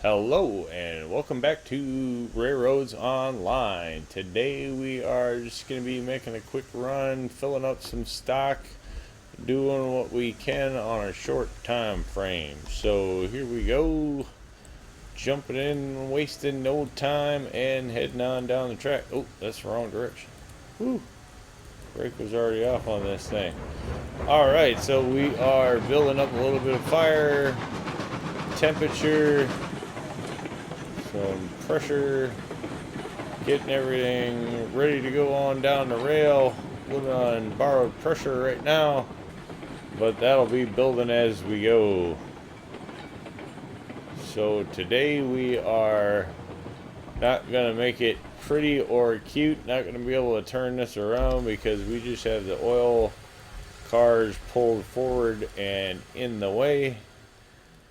Hello and welcome back to RailRoads Online. Today we are just going to be making a quick run, filling up some stock, doing what we can on a short time frame. So here we go, jumping in, wasting no time, and heading on down the track. Oh, that's the wrong direction. Whew. Brake was already off on this thing. Alright, so we are building up a little bit of fire, temperature, some pressure, getting everything ready to go on down the rail. We're on borrowed pressure right now, but that'll be building as we go. So today we are not gonna make it pretty or cute, not gonna be able to turn this around because we just have the oil cars pulled forward and in the way.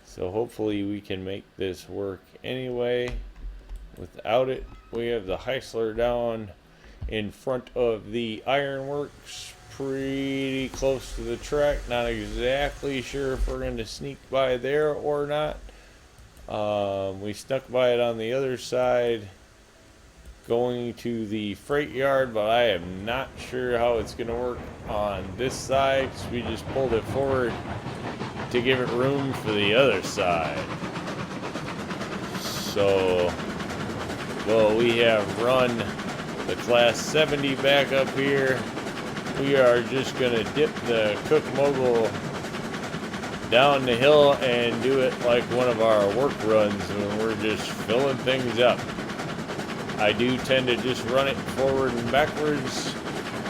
So hopefully we can make this work anyway. Without it, we have the Heisler down in front of the ironworks, pretty close to the track. Not exactly sure if we're going to sneak by there or not. We snuck by it on the other side going to the freight yard, but I am not sure how it's going to work on this side because we just pulled it forward to give it room for the other side. So, well, we have run the Class 70 back up here. We are just going to dip the Cook Mogul down the hill and do it like one of our work runs when we're just filling things up. I do tend to just run it forward and backwards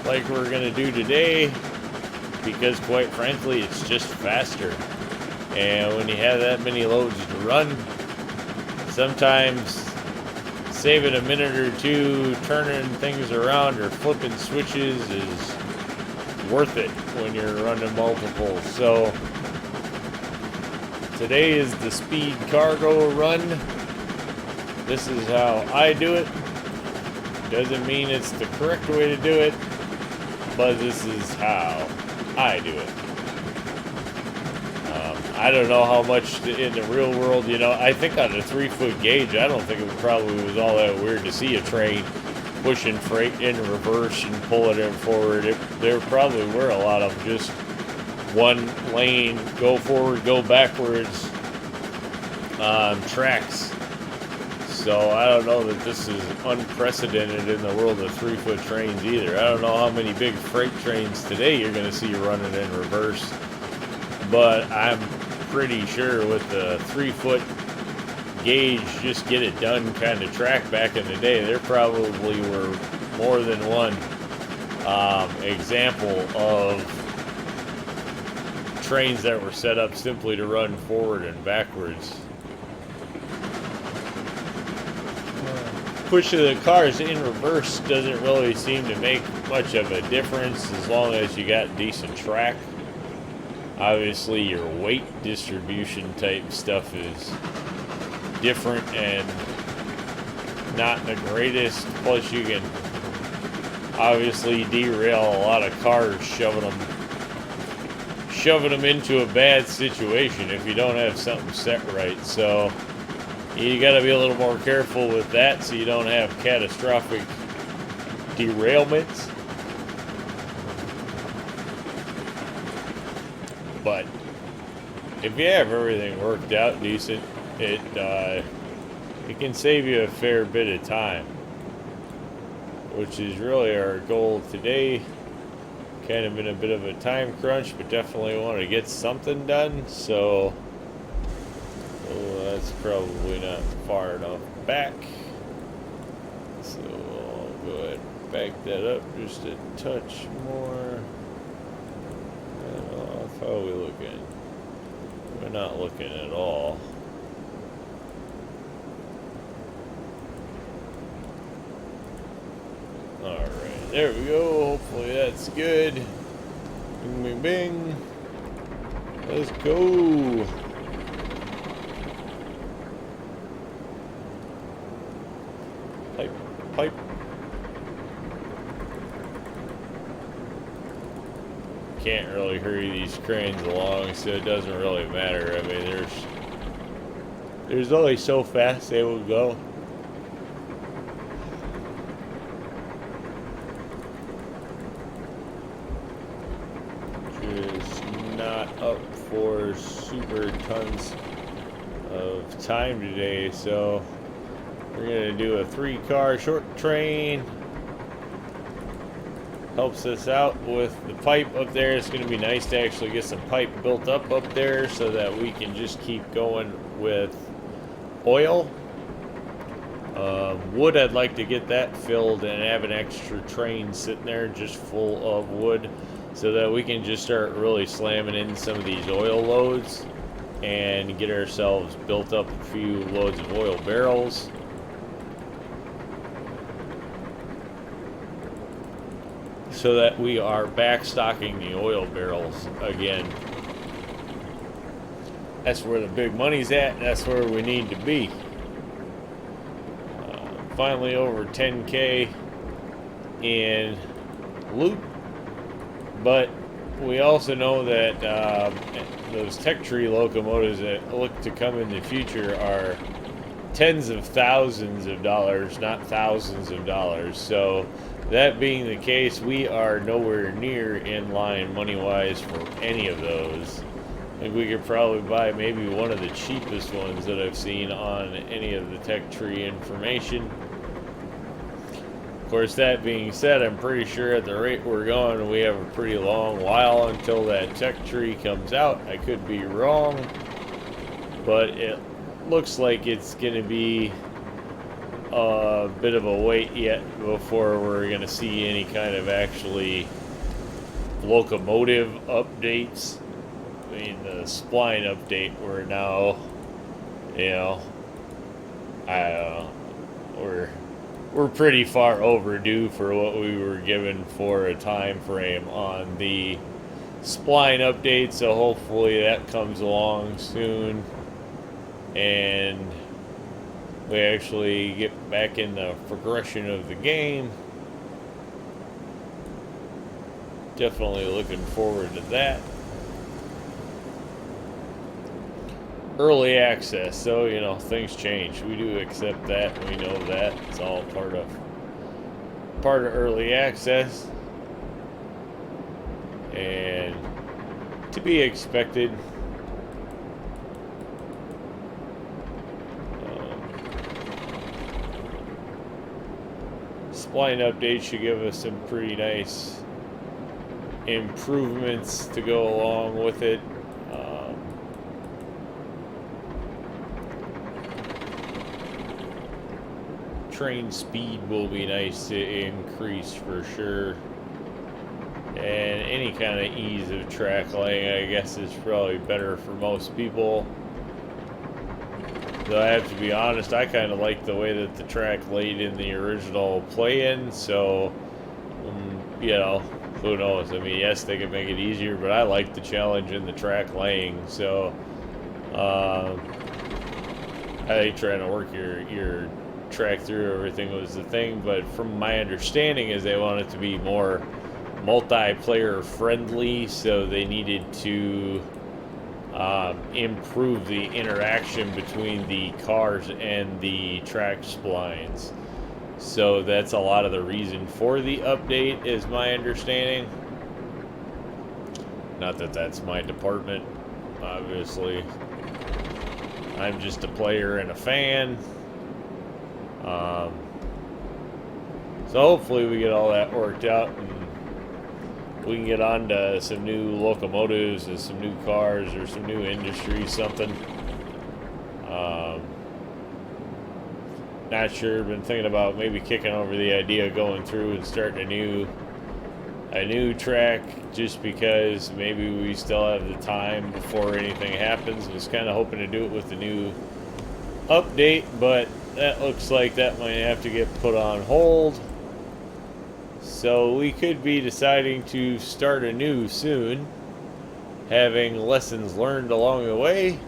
like we're going to do today because, quite frankly, it's just faster. And when you have that many loads to run, sometimes saving a minute or two turning things around or flipping switches is worth it when you're running multiple. So today is the speed cargo run. This is how I do it. Doesn't mean it's the correct way to do it, but this is how I do it. I don't know how much in the real world, I think on a 3-foot gauge, I don't think it probably was all that weird to see a train pushing freight in reverse and pulling it forward. There probably were a lot of just one lane, go forward, go backwards tracks. So I don't know that this is unprecedented in the world of 3-foot trains either. I don't know how many big freight trains today you're going to see running in reverse. But I'm pretty sure with the 3-foot gauge, just get it done kind of track back in the day, there probably were more than one example of trains that were set up simply to run forward and backwards. Pushing the cars in reverse doesn't really seem to make much of a difference as long as you got decent track. Obviously, your weight distribution type stuff is different and not the greatest. Plus, you can obviously derail a lot of cars shoving them into a bad situation if you don't have something set right. So you got to be a little more careful with that so you don't have catastrophic derailments. But if you have everything worked out decent, it can save you a fair bit of time, which is really our goal today. Kind of in a bit of a time crunch, but definitely want to get something done. So that's probably not far enough back. So I'll go ahead and back that up just a touch more. How are we looking? We're not looking at all. Alright, there we go. Hopefully that's good. Bing, bing, bing. Let's go. Pipe, pipe. Can't really hurry these cranes along, so it doesn't really matter. I mean, there's only so fast they will go. Just not up for super tons of time today, so we're gonna do a 3-car short train. Helps us out with the pipe up there. It's gonna be nice to actually get some pipe built up there so that we can just keep going with oil. Wood, I'd like to get that filled and have an extra train sitting there just full of wood so that we can just start really slamming in some of these oil loads and get ourselves built up a few loads of oil barrels. So that we are backstocking the oil barrels again. That's where the big money's at. That's where we need to be. Finally over 10K in loot. But we also know that those tech tree locomotives that look to come in the future are tens of thousands of dollars, not thousands of dollars. So that being the case, we are nowhere near in line money-wise for any of those. I think we could probably buy maybe one of the cheapest ones that I've seen on any of the tech tree information. Of course, that being said, I'm pretty sure at the rate we're going, we have a pretty long while until that tech tree comes out. I could be wrong, but it looks like it's going to be a bit of a wait yet before we're going to see any kind of actually locomotive updates. I mean, the spline update, we're now, you know, I don't know, we're pretty far overdue for what we were given for a time frame on the spline update, so hopefully that comes along soon and we actually get back in the progression of the game. Definitely looking forward to that. Early access, so you know, things change. We do accept that, we know that. It's all part of early access. And to be expected. Spline update should give us some pretty nice improvements to go along with it. Train speed will be nice to increase for sure. And any kind of ease of track laying, I guess, is probably better for most people. Though I have to be honest, I kind of like the way that the track laid in the original play-in, so, you know, who knows? I mean, yes, they could make it easier, but I like the challenge in the track laying, so, I think trying to work your track through everything was the thing, but from my understanding is they want it to be more multiplayer friendly, so they needed to improve the interaction between the cars and the track splines. So that's a lot of the reason for the update, is my understanding. Not that that's my department, obviously. I'm just a player and a fan. So hopefully we get all that worked out and we can get on to some new locomotives and some new cars or some new industry, something. Not sure. Been thinking about maybe kicking over the idea of going through and starting a new track, just because maybe we still have the time before anything happens. Was kind of hoping to do it with the new update, but that looks like that might have to get put on hold. So we could be deciding to start anew soon, having lessons learned along the way.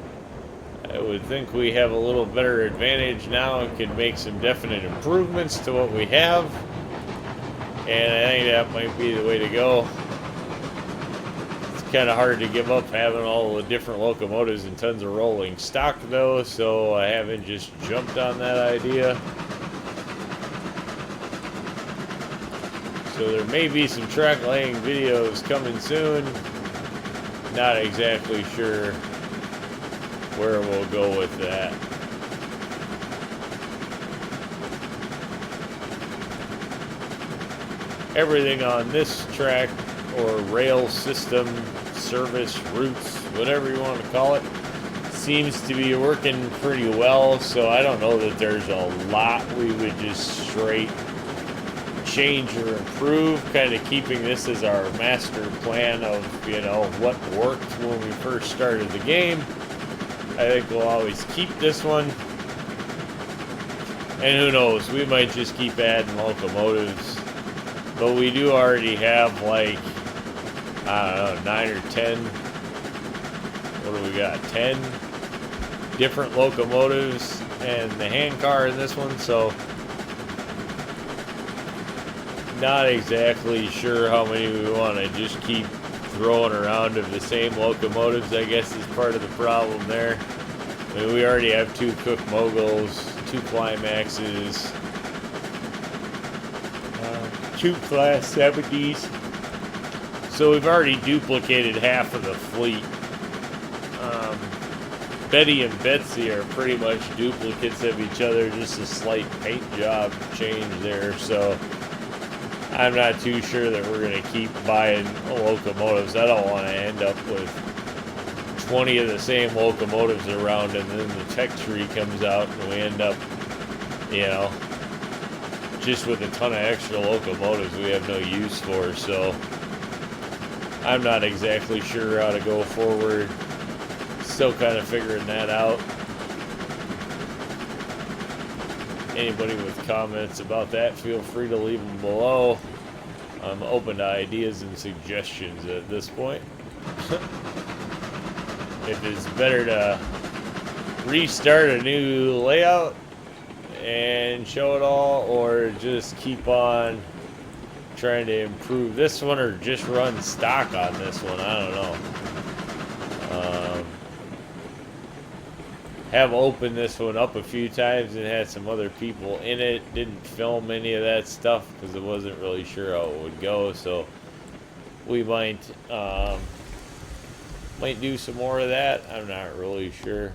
I would think we have a little better advantage now and can make some definite improvements to what we have. And I think that might be the way to go. It's kind of hard to give up having all the different locomotives and tons of rolling stock though, so I haven't just jumped on that idea. So there may be some track laying videos coming soon. Not exactly sure where we'll go with that. Everything on this track or rail system, service, routes, whatever you want to call it, seems to be working pretty well. So I don't know that there's a lot we would just straight change or improve, kind of keeping this as our master plan of, you know, what worked when we first started the game. I think we'll always keep this one. And who knows, we might just keep adding locomotives. But we do already have like, I don't know, 9 or 10. What do we got? 10 different locomotives and the hand car in this one, so not exactly sure how many we want to just keep throwing around of the same locomotives, I guess, is part of the problem there. I mean, we already have 2 Cook Moguls, 2 Climaxes, 2 Class 70s. So we've already duplicated half of the fleet. Betty and Betsy are pretty much duplicates of each other, just a slight paint job change there. So I'm not too sure that we're going to keep buying locomotives. I don't want to end up with 20 of the same locomotives around and then the tech tree comes out and we end up, you know, just with a ton of extra locomotives we have no use for. So I'm not exactly sure how to go forward. Still kind of figuring that out. Anybody with comments about that, feel free to leave them below. I'm open to ideas and suggestions at this point. If it's better to restart a new layout and show it all, or just keep on trying to improve this one, or just run stock on this one, I don't know. Have opened this one up a few times and had some other people in it. Didn't film any of that stuff because I wasn't really sure how it would go, so we might do some more of that. I'm not really sure.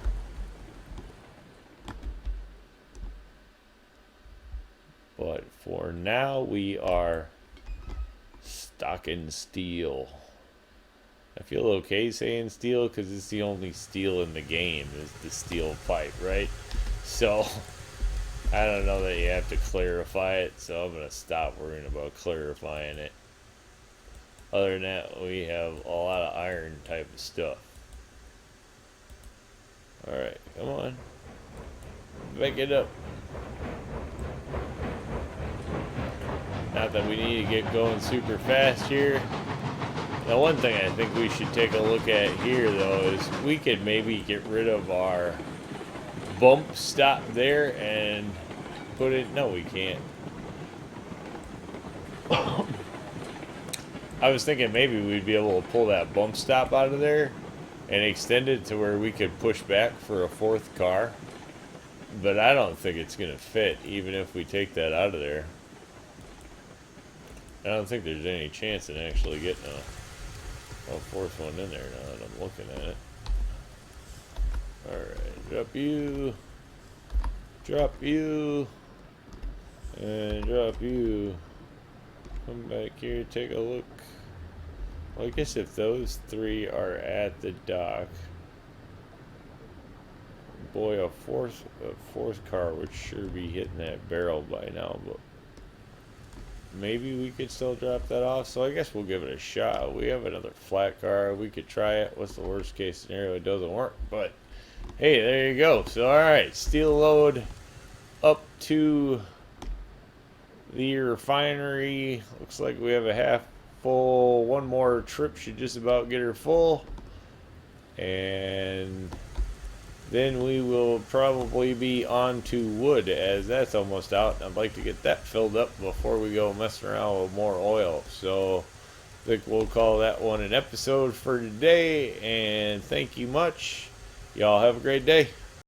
But for now, we are stocking steel. I feel okay saying steel because it's the only steel in the game is the steel pipe, right? So I don't know that you have to clarify it, so I'm going to stop worrying about clarifying it. Other than that, we have a lot of iron type of stuff. Alright, come on. Back it up. Not that we need to get going super fast here. Now, one thing I think we should take a look at here, though, is we could maybe get rid of our bump stop there and put it... No, we can't. I was thinking maybe we'd be able to pull that bump stop out of there and extend it to where we could push back for a 4th car. But I don't think it's going to fit, even if we take that out of there. I don't think there's any chance in actually getting a 4th one in there now that I'm looking at it. Alright, drop you, and drop you. Come back here, take a look. Well, I guess if those 3 are at the dock, boy, a fourth car would sure be hitting that barrel by now, but maybe we could still drop that off, so I guess we'll give it a shot. We have another flat car. We could try it. What's the worst case scenario? It doesn't work, but hey, there you go. So, alright, steel load up to the refinery. Looks like we have a half full. One more trip should just about get her full. And then we will probably be on to wood, as that's almost out. I'd like to get that filled up before we go messing around with more oil. So I think we'll call that one an episode for today. And thank you much. Y'all have a great day.